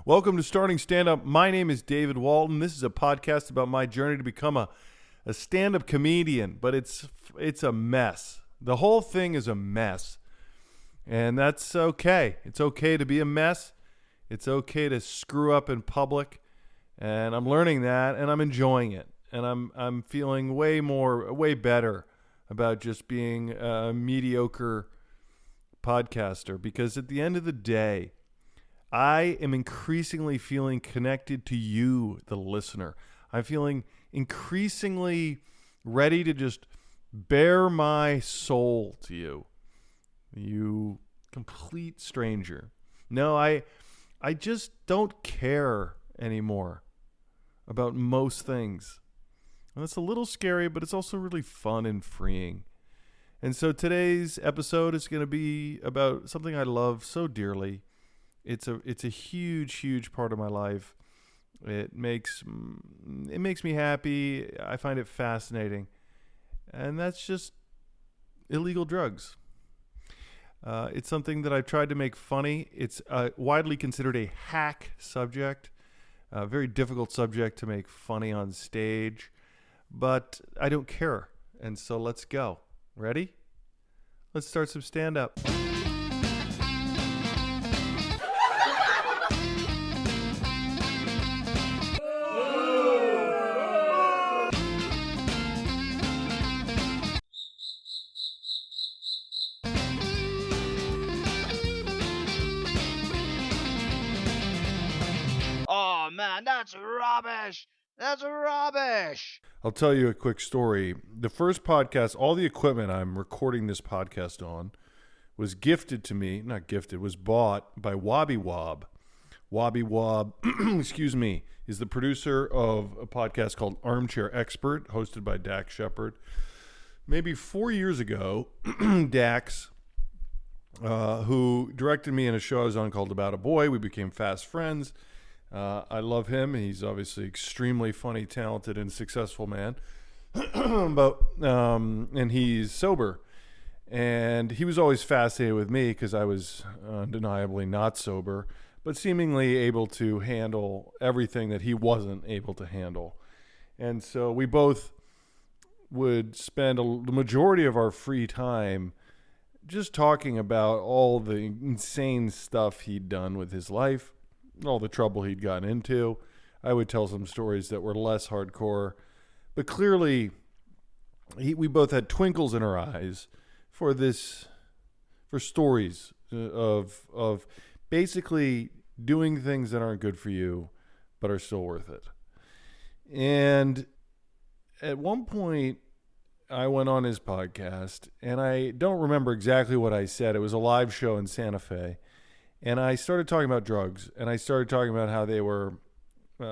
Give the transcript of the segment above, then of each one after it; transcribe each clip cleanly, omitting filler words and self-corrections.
Welcome to Starting Stand Up. My name is David Walton. This is a podcast about my journey to become a stand-up comedian, but it's a mess. The whole thing is a mess, and that's okay. It's okay to be a mess. It's okay to screw up in public, and I'm learning that, and I'm enjoying it, and I'm feeling way better about just being a mediocre podcaster, because at the end of the day, I am increasingly feeling connected to you, the listener. I'm feeling increasingly ready to just bare my soul to you, you complete stranger. No, I just don't care anymore about most things. And that's a little scary, but it's also really fun and freeing. And so today's episode is going to be about something I love so dearly. It's a huge part of my life. It makes me happy. I find it fascinating. And that's just illegal drugs. It's something that I've tried to make funny. It's widely considered a hack subject, a very difficult subject to make funny on stage. But I don't care. And so let's go. Ready? Let's start some stand-up. Oh man, that's rubbish! That's rubbish! I'll tell you a quick story. The first podcast, all the equipment I'm recording this podcast on was gifted to me, was bought by Wobby Wob. Wobby Wob, excuse me, is the producer of a podcast called Armchair Expert, hosted by Dax Shepard. Maybe 4 years ago, Dax, who directed me in a show I was on called About a Boy, we became fast friends. I love him. He's obviously extremely funny, talented, and successful man. And he's sober. And he was always fascinated with me because I was undeniably not sober, but seemingly able to handle everything that he wasn't able to handle. And so we both would spend the majority of our free time just talking about all the insane stuff he'd done with his life, all the trouble he'd gotten into. I would tell some stories that were less hardcore, but clearly we both had twinkles in our eyes for stories of basically doing things that aren't good for you, but are still worth it. And at one point I went on his podcast, and I don't remember exactly what I said. It was a live show in Santa Fe. And I started talking about drugs, and I started talking about how they were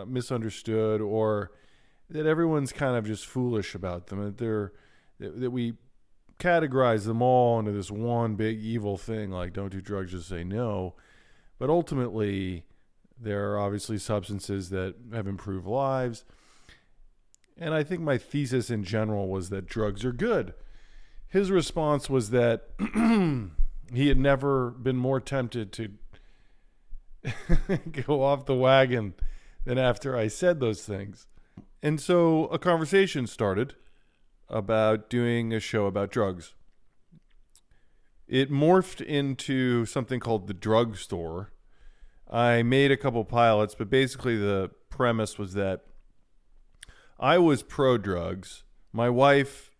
misunderstood, or that everyone's kind of just foolish about them, that we categorize them all into this one big evil thing, like don't do drugs, just say no. But ultimately, there are obviously substances that have improved lives. And I think my thesis in general was that drugs are good. His response was that he had never been more tempted to go off the wagon than after I said those things. And so a conversation started about doing a show about drugs. It morphed into something called The Drugstore. I made a couple pilots, but basically the premise was that I was pro-drugs, my wife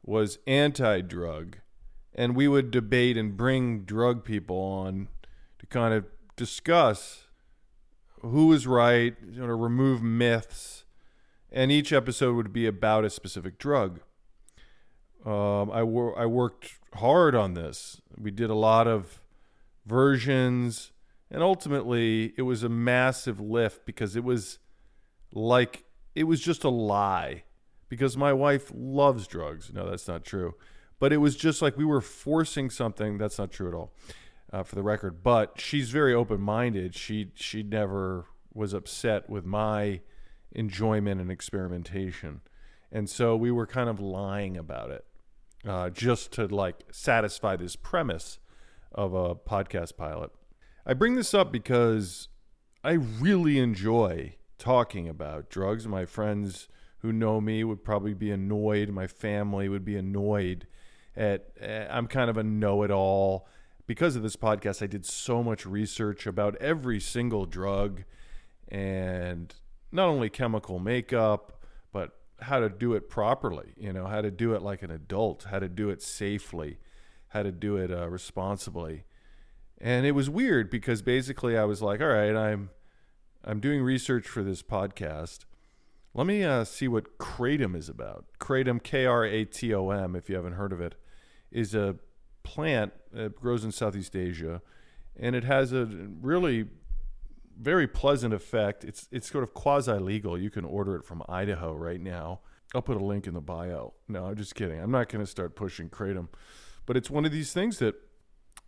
was anti-drug, and we would debate and bring drug people on to kind of discuss who was right, remove myths, and each episode would be about a specific drug. I worked hard on this. We did a lot of versions, and ultimately it was a massive lift because it was just a lie, because my wife loves drugs. No, that's not true. But it was just like we were forcing something. That's not true at all, for the record. But she's very open-minded. She never was upset with my enjoyment and experimentation. And so we were kind of lying about it, just to satisfy this premise of a podcast pilot. I bring this up because I really enjoy talking about drugs. My friends who know me would probably be annoyed. My family would be annoyed at I'm kind of a know-it-all. Because of this podcast, I did so much research about every single drug and not only chemical makeup, but how to do it properly, how to do it like an adult, how to do it safely, how to do it responsibly. And it was weird because basically I was like, all right, I'm doing research for this podcast. Let me see what kratom is about. Kratom, Kratom, if you haven't heard of it, is a plant that grows in Southeast Asia, and it has a really very pleasant effect. It's sort of quasi-legal. You can order it from Idaho right now. I'll put a link in the bio. No, I'm just kidding. I'm not going to start pushing kratom. But it's one of these things that,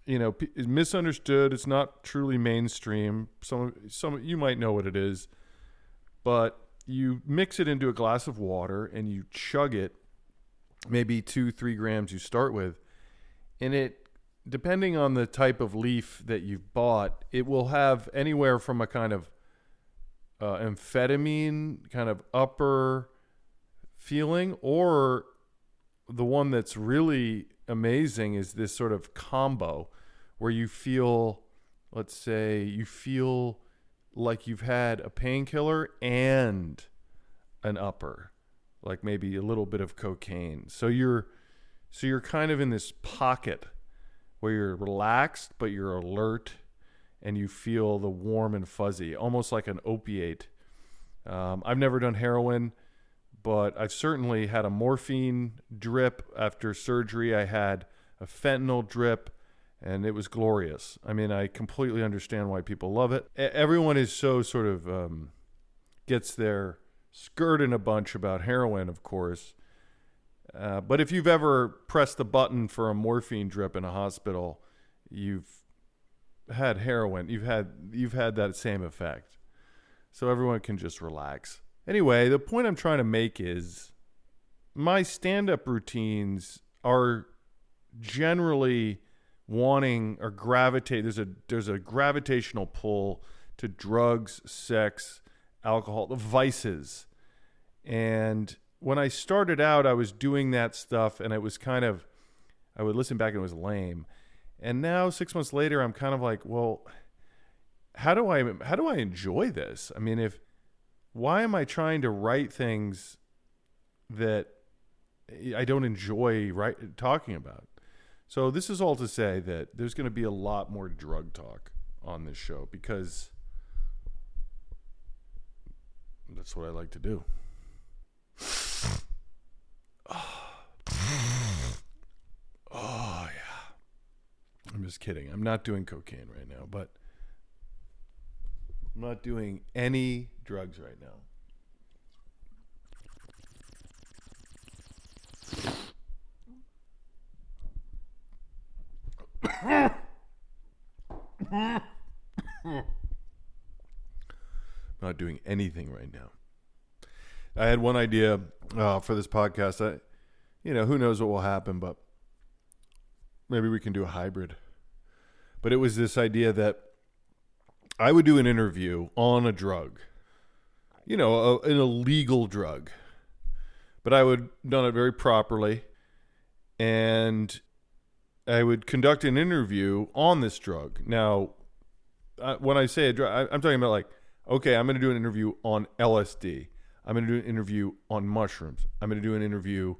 is misunderstood. It's not truly mainstream. Some you might know what it is, but you mix it into a glass of water and you chug it, maybe 2-3 grams you start with, and it, depending on the type of leaf that you've bought, it will have anywhere from a kind of amphetamine kind of upper feeling, or the one that's really amazing is this sort of combo where you feel, let's say, you feel like you've had a painkiller and an upper, like maybe a little bit of cocaine. So you're kind of in this pocket where you're relaxed, but you're alert, and you feel the warm and fuzzy, almost like an opiate. I've never done heroin, but I've certainly had a morphine drip after surgery. I had a fentanyl drip, and it was glorious. I mean, I completely understand why people love it. Everyone is so sort of gets their skirt in a bunch about heroin, of course. But if you've ever pressed the button for a morphine drip in a hospital, you've had heroin. You've had that same effect. So everyone can just relax. Anyway, the point I'm trying to make is my stand-up routines are generally wanting or gravitate. There's a gravitational pull to drugs, sex, alcohol, the vices. And when I started out, I was doing that stuff, and it was kind of, I would listen back and it was lame. And now 6 months later, I'm kind of like, well, how do I enjoy this? I mean, why am I trying to write things that I don't enjoy talking about? So this is all to say that there's going to be a lot more drug talk on this show because that's what I like to do. Oh, yeah. I'm just kidding. I'm not doing cocaine right now, but I'm not doing any drugs right now. Not doing anything right now. I had one idea for this podcast. Who knows what will happen, but maybe we can do a hybrid. But it was this idea that I would do an interview on a drug, an illegal drug, but I would done it very properly, and I would conduct an interview on this drug. Now, when I say a drug, I'm talking about like, okay, I'm going to do an interview on LSD. I'm going to do an interview on mushrooms. I'm going to do an interview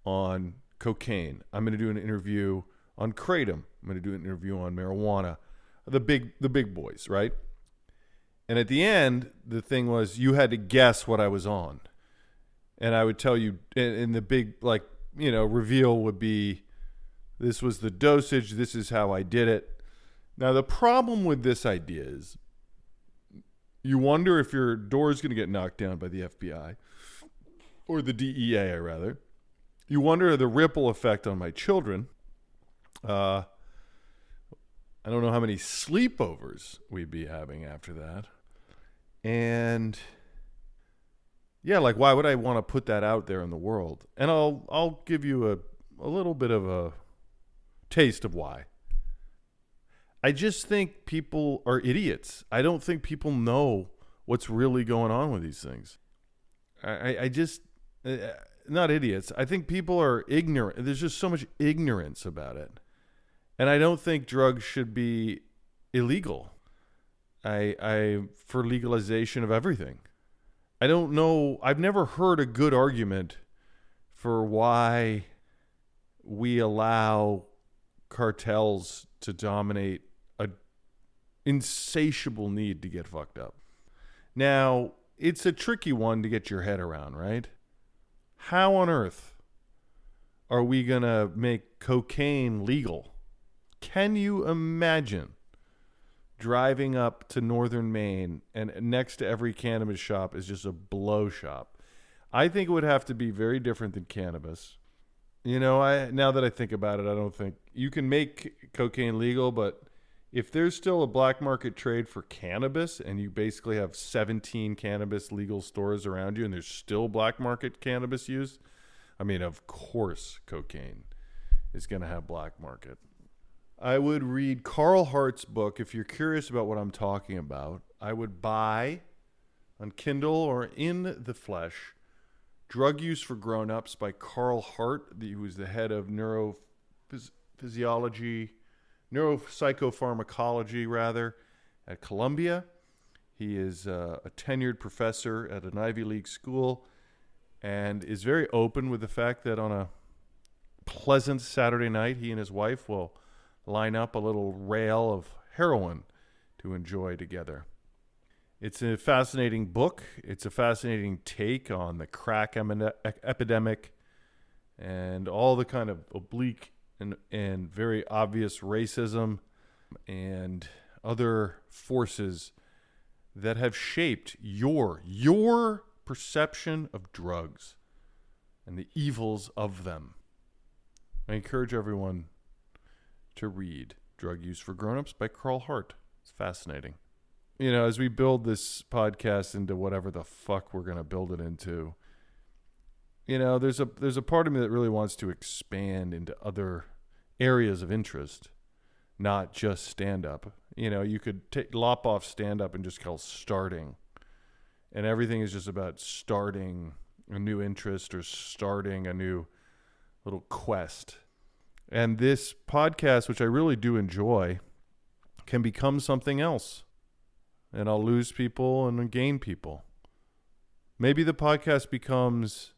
on cocaine. I'm going to do an interview on kratom. I'm going to do an interview on marijuana. The big boys, right? And at the end, the thing was you had to guess what I was on. And I would tell you, and the big, reveal would be, this was the dosage, this is how I did it. Now, the problem with this idea is you wonder if your door is going to get knocked down by the FBI, or the DEA, rather. You wonder the ripple effect on my children. I don't know how many sleepovers we'd be having after that. And yeah, why would I want to put that out there in the world? And I'll give you a little bit of a taste of why. I just think people are idiots. I don't think people know what's really going on with these things. I just, not idiots. I think people are ignorant. There's just so much ignorance about it. And I don't think drugs should be illegal. I for legalization of everything. I don't know. I've never heard a good argument for why we allow cartels to dominate a insatiable need to get fucked up. Now, it's a tricky one to get your head around, right? How on earth are we going to make cocaine legal? Can you imagine driving up to northern Maine and next to every cannabis shop is just a blow shop? I think it would have to be very different than cannabis. You know, now that I think about it, I don't think you can make cocaine legal, but if there's still a black market trade for cannabis and you basically have 17 cannabis legal stores around you and there's still black market cannabis use, I mean, of course, cocaine is going to have black market. I would read Carl Hart's book. If you're curious about what I'm talking about, I would buy on Kindle or in the flesh Drug Use for Grownups by Carl Hart, who was the head of neuropsychopharmacology, at Columbia. He is a tenured professor at an Ivy League school and is very open with the fact that on a pleasant Saturday night, he and his wife will line up a little rail of heroin to enjoy together. It's a fascinating book. It's a fascinating take on the crack epidemic and all the kind of oblique and very obvious racism and other forces that have shaped your perception of drugs and the evils of them. I encourage everyone to read Drug Use for Grownups by Carl Hart. It's fascinating. You know, as we build this podcast into whatever the fuck we're going to build it into, you know, there's a part of me that really wants to expand into other areas of interest, not just stand-up. You know, you could lop off stand-up and just call starting, and everything is just about starting a new interest or starting a new little quest. And this podcast, which I really do enjoy, can become something else. And I'll lose people and gain people. Maybe the podcast becomes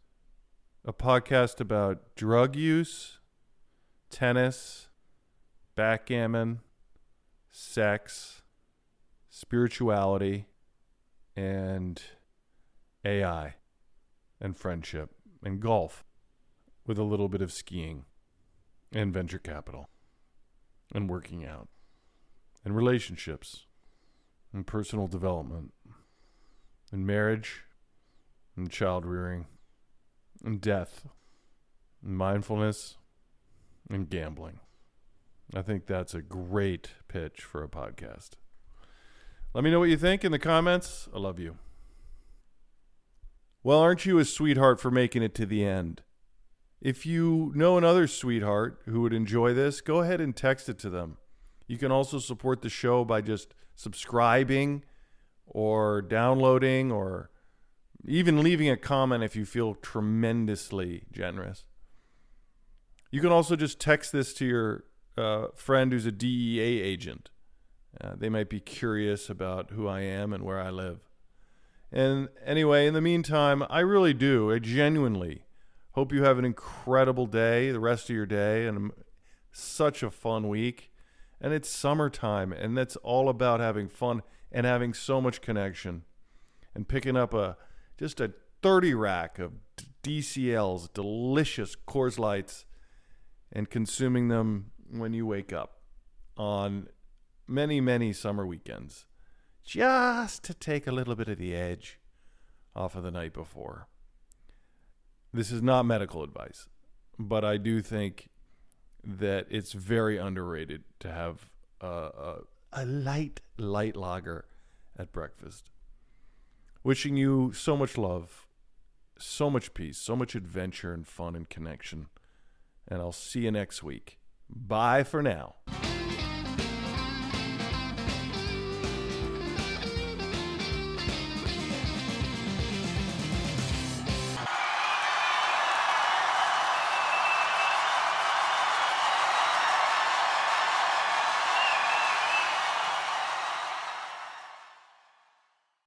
a podcast about drug use, tennis, backgammon, sex, spirituality, and AI, and friendship, and golf, with a little bit of skiing, and venture capital, and working out, and relationships, and personal development, and marriage, and child rearing, and death, and mindfulness, and gambling. I think that's a great pitch for a podcast. Let me know what you think in the comments. I love you. Well, aren't you a sweetheart for making it to the end? If you know another sweetheart who would enjoy this, go ahead and text it to them. You can also support the show by just subscribing or downloading or even leaving a comment if you feel tremendously generous. You can also just text this to your friend who's a DEA agent. They might be curious about who I am and where I live. And anyway, in the meantime, I genuinely hope you have an incredible day, the rest of your day, and such a fun week. And it's summertime, and that's all about having fun and having so much connection and picking up just a 30 rack of DCLs, delicious Coors Lights, and consuming them when you wake up on many, many summer weekends, just to take a little bit of the edge off of the night before. This is not medical advice, but I do think that it's very underrated to have a light lager at breakfast. Wishing you so much love, so much peace, so much adventure and fun and connection. And I'll see you next week. Bye for now.